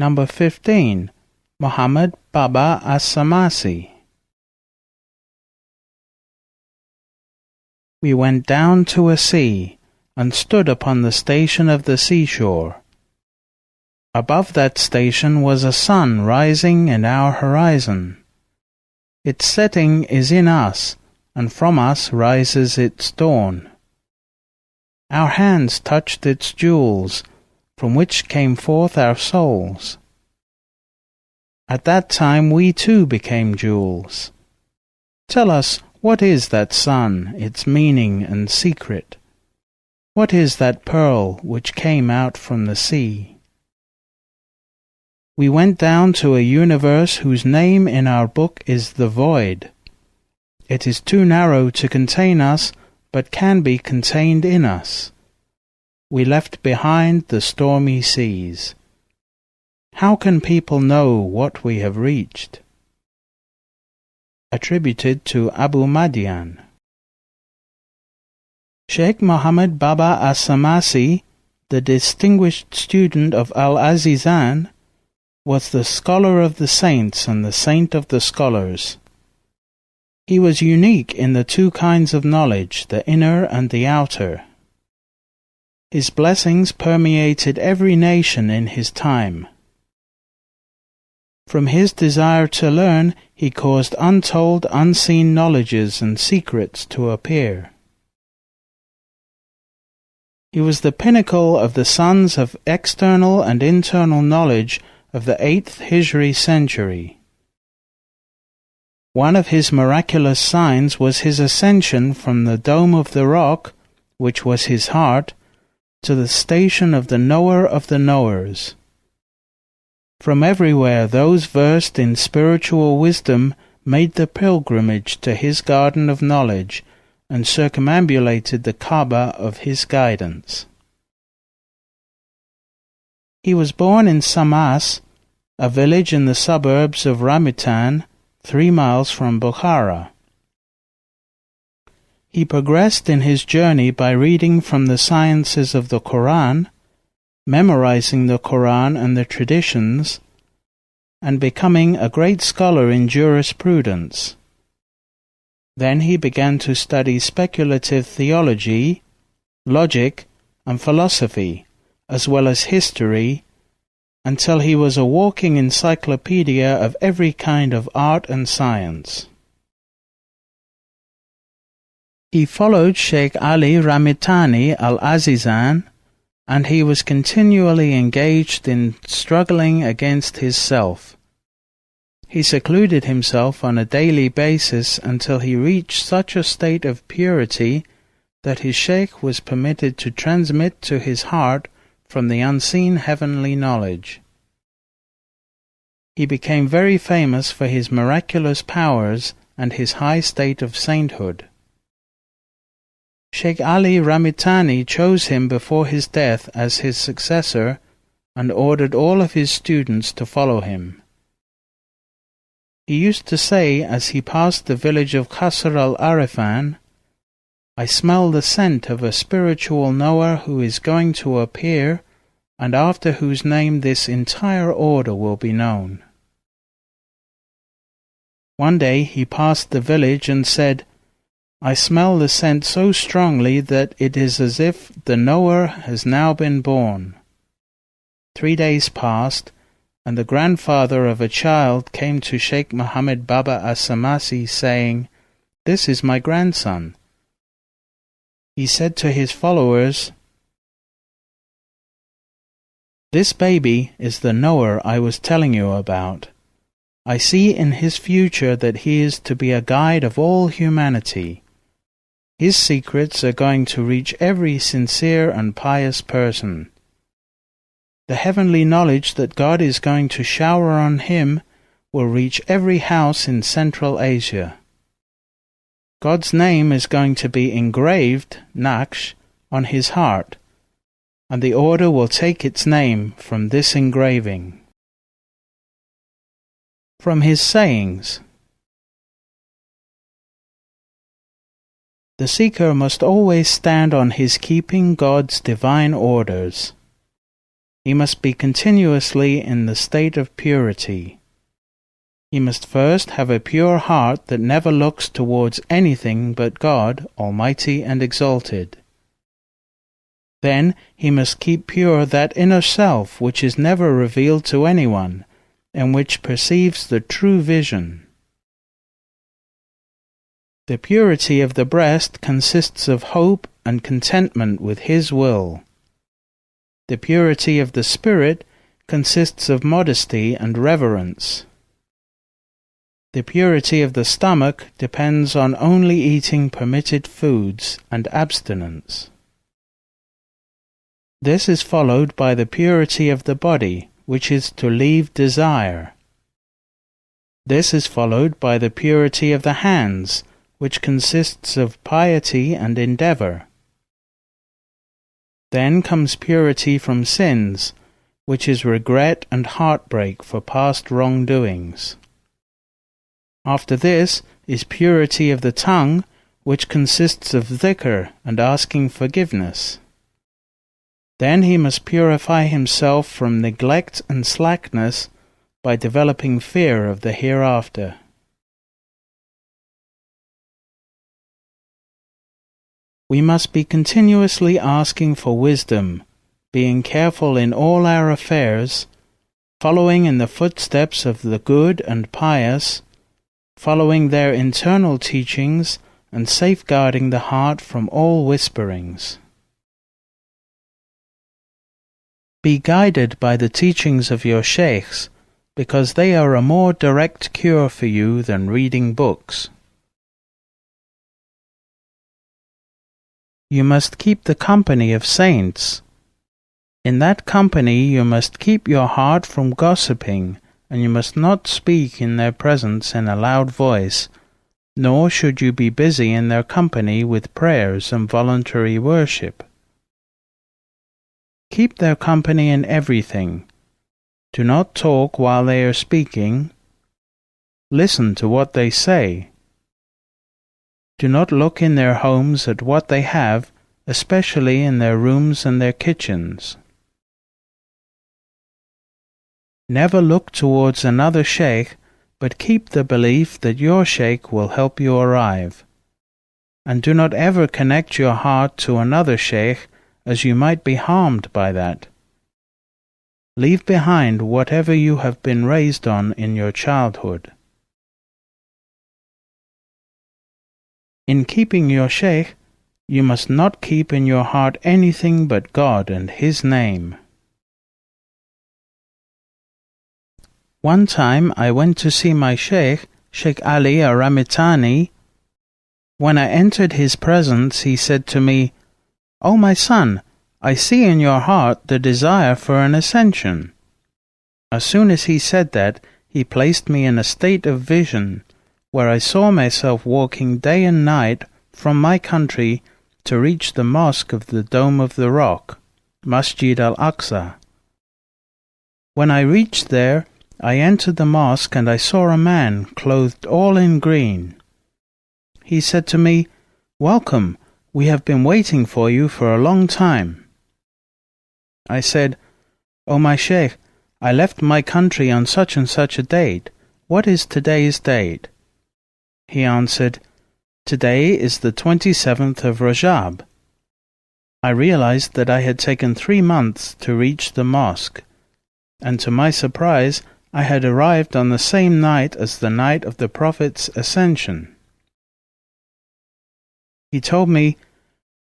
Number 15. Muhammad Baba as-Samasi. We went down to a sea, and stood upon the station of the seashore. Above that station was a sun rising in our horizon. Its setting is in us, and from us rises its dawn. Our hands touched its jewels, from which came forth our souls. At that time we too became jewels. Tell us, what is that sun, its meaning and secret? What is that pearl which came out from the sea? We went down to a universe whose name in our book is the Void. It is too narrow to contain us, but can be contained in us. We left behind the stormy seas. How can people know what we have reached? Attributed to Abu Madian. Shaykh Muhammad Baba as-Samasi, the distinguished student of Al-Azizan, was the scholar of the saints and the saint of the scholars. He was unique in the two kinds of knowledge, the inner and the outer. His blessings permeated every nation in his time. From his desire to learn, he caused untold, unseen knowledges and secrets to appear. He was the pinnacle of the sons of external and internal knowledge of the 8th Hijri century. One of his miraculous signs was his ascension from the dome of the rock, which was his heart, to the station of the knower of the knowers. From everywhere those versed in spiritual wisdom made the pilgrimage to his garden of knowledge and circumambulated the Kaaba of his guidance. He was born in Samasi, a village in the suburbs of Ramitan, 3 miles from Bukhara. He progressed in his journey by reading from the sciences of the Quran, memorizing the Quran and the traditions, and becoming a great scholar in jurisprudence. Then he began to study speculative theology, logic, and philosophy, as well as history, until he was a walking encyclopedia of every kind of art and science. He followed Sheikh Ali Ramitani al-Azizan, and he was continually engaged in struggling against his self. He secluded himself on a daily basis until he reached such a state of purity that his sheikh was permitted to transmit to his heart from the unseen heavenly knowledge. He became very famous for his miraculous powers and his high state of sainthood. Sheikh Ali Ramitani chose him before his death as his successor and ordered all of his students to follow him. He used to say as he passed the village of Qasr al-Arifan, "I smell the scent of a spiritual knower who is going to appear and after whose name this entire order will be known." One day he passed the village and said, "I smell the scent so strongly that it is as if the knower has now been born." 3 days passed, and the grandfather of a child came to Shaykh Muhammad Baba as-Samasi saying, "This is my grandson." He said to his followers, "This baby is the knower I was telling you about. I see in his future that he is to be a guide of all humanity. His secrets are going to reach every sincere and pious person. The heavenly knowledge that God is going to shower on him will reach every house in Central Asia. God's name is going to be engraved, Naqsh, on his heart, and the order will take its name from this engraving." From his sayings: the seeker must always stand on his keeping God's divine orders. He must be continuously in the state of purity. He must first have a pure heart that never looks towards anything but God, Almighty and Exalted. Then he must keep pure that inner self which is never revealed to anyone, and which perceives the true vision. The purity of the breast consists of hope and contentment with His will. The purity of the spirit consists of modesty and reverence. The purity of the stomach depends on only eating permitted foods and abstinence. This is followed by the purity of the body, which is to leave desire. This is followed by the purity of the hands, which consists of piety and endeavor. Then comes purity from sins, which is regret and heartbreak for past wrongdoings. After this is purity of the tongue, which consists of dhikr and asking forgiveness. Then he must purify himself from neglect and slackness by developing fear of the hereafter. We must be continuously asking for wisdom, being careful in all our affairs, following in the footsteps of the good and pious, following their internal teachings, and safeguarding the heart from all whisperings. Be guided by the teachings of your shaykhs, because they are a more direct cure for you than reading books. You must keep the company of saints. In that company you must keep your heart from gossiping, and you must not speak in their presence in a loud voice, nor should you be busy in their company with prayers and voluntary worship. Keep their company in everything. Do not talk while they are speaking. Listen to what they say. Do not look in their homes at what they have, especially in their rooms and their kitchens. Never look towards another shaykh, but keep the belief that your shaykh will help you arrive. And do not ever connect your heart to another shaykh, as you might be harmed by that. Leave behind whatever you have been raised on in your childhood. In keeping your shaykh, you must not keep in your heart anything but God and His name. One time I went to see my shaykh, Shaykh Ali Aramitani. When I entered his presence, he said to me, "O my son, I see in your heart the desire for an ascension." As soon as he said that, he placed me in a state of vision, where I saw myself walking day and night from my country to reach the mosque of the Dome of the Rock, Masjid al-Aqsa. When I reached there, I entered the mosque and I saw a man clothed all in green. He said to me, "Welcome, we have been waiting for you for a long time." I said, "O my Shaykh, I left my country on such and such a date. What is today's date?" He answered, "Today is the 27th of Rajab." I realized that I had taken 3 months to reach the mosque, and to my surprise, I had arrived on the same night as the night of the Prophet's ascension. He told me,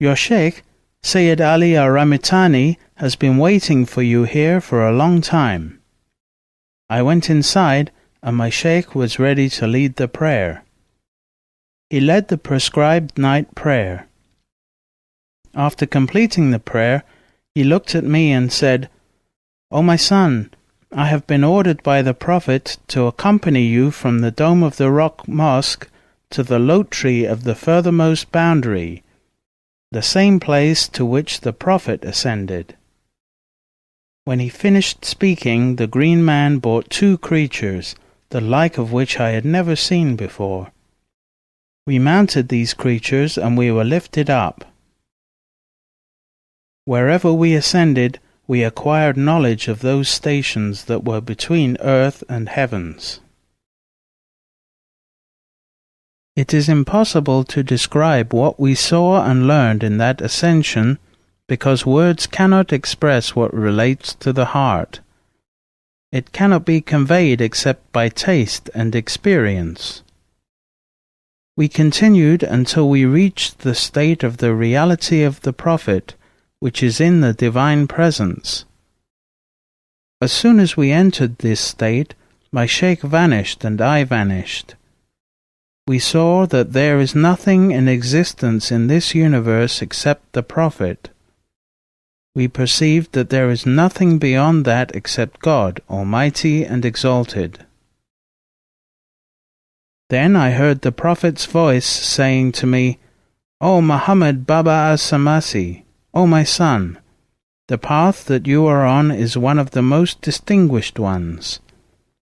"Your Shaykh, Sayyid Ali Aramitani, has been waiting for you here for a long time." I went inside, and my Shaykh was ready to lead the prayer. He led the prescribed night prayer. After completing the prayer, he looked at me and said, "O my son, I have been ordered by the Prophet to accompany you from the Dome of the Rock Mosque to the Lote Tree of the furthermost boundary, the same place to which the Prophet ascended." When he finished speaking, the green man brought 2 creatures, the like of which I had never seen before. We mounted these creatures and we were lifted up. Wherever we ascended, we acquired knowledge of those stations that were between earth and heavens. It is impossible to describe what we saw and learned in that ascension, because words cannot express what relates to the heart. It cannot be conveyed except by taste and experience. We continued until we reached the state of the reality of the Prophet, which is in the divine presence. As soon as we entered this state, my Shaykh vanished and I vanished. We saw that there is nothing in existence in this universe except the Prophet. We perceived that there is nothing beyond that except God, Almighty and Exalted. Then I heard the Prophet's voice saying to me, "O Muhammad Baba as-Samasi, O my son, the path that you are on is one of the most distinguished ones.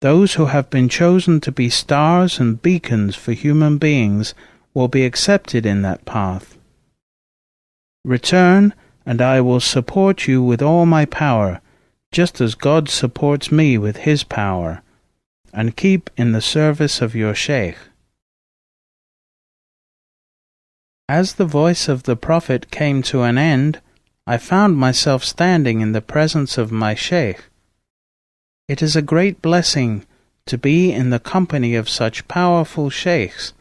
Those who have been chosen to be stars and beacons for human beings will be accepted in that path. Return, and I will support you with all my power, just as God supports me with his power, and keep in the service of your Shaykh." As the voice of the Prophet came to an end, I found myself standing in the presence of my Shaykh. It is a great blessing to be in the company of such powerful Shaykhs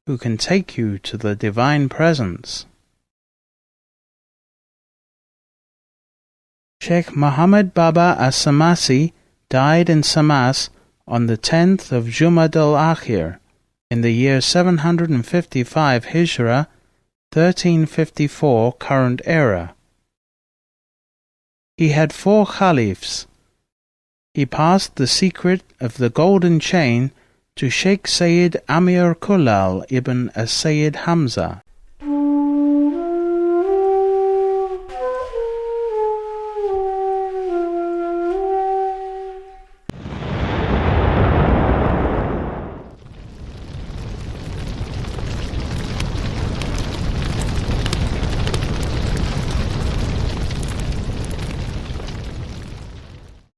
who can take you to the divine presence. Shaykh Muhammad Baba as-Samasi died in Samas on the 10th of Jumad al-Akhir in the year 755 Hijra, 1354 current era. He had 4 caliphs. He passed the secret of the golden chain to Sheikh Sayyid Amir Kullal ibn as-Sayyid Hamza.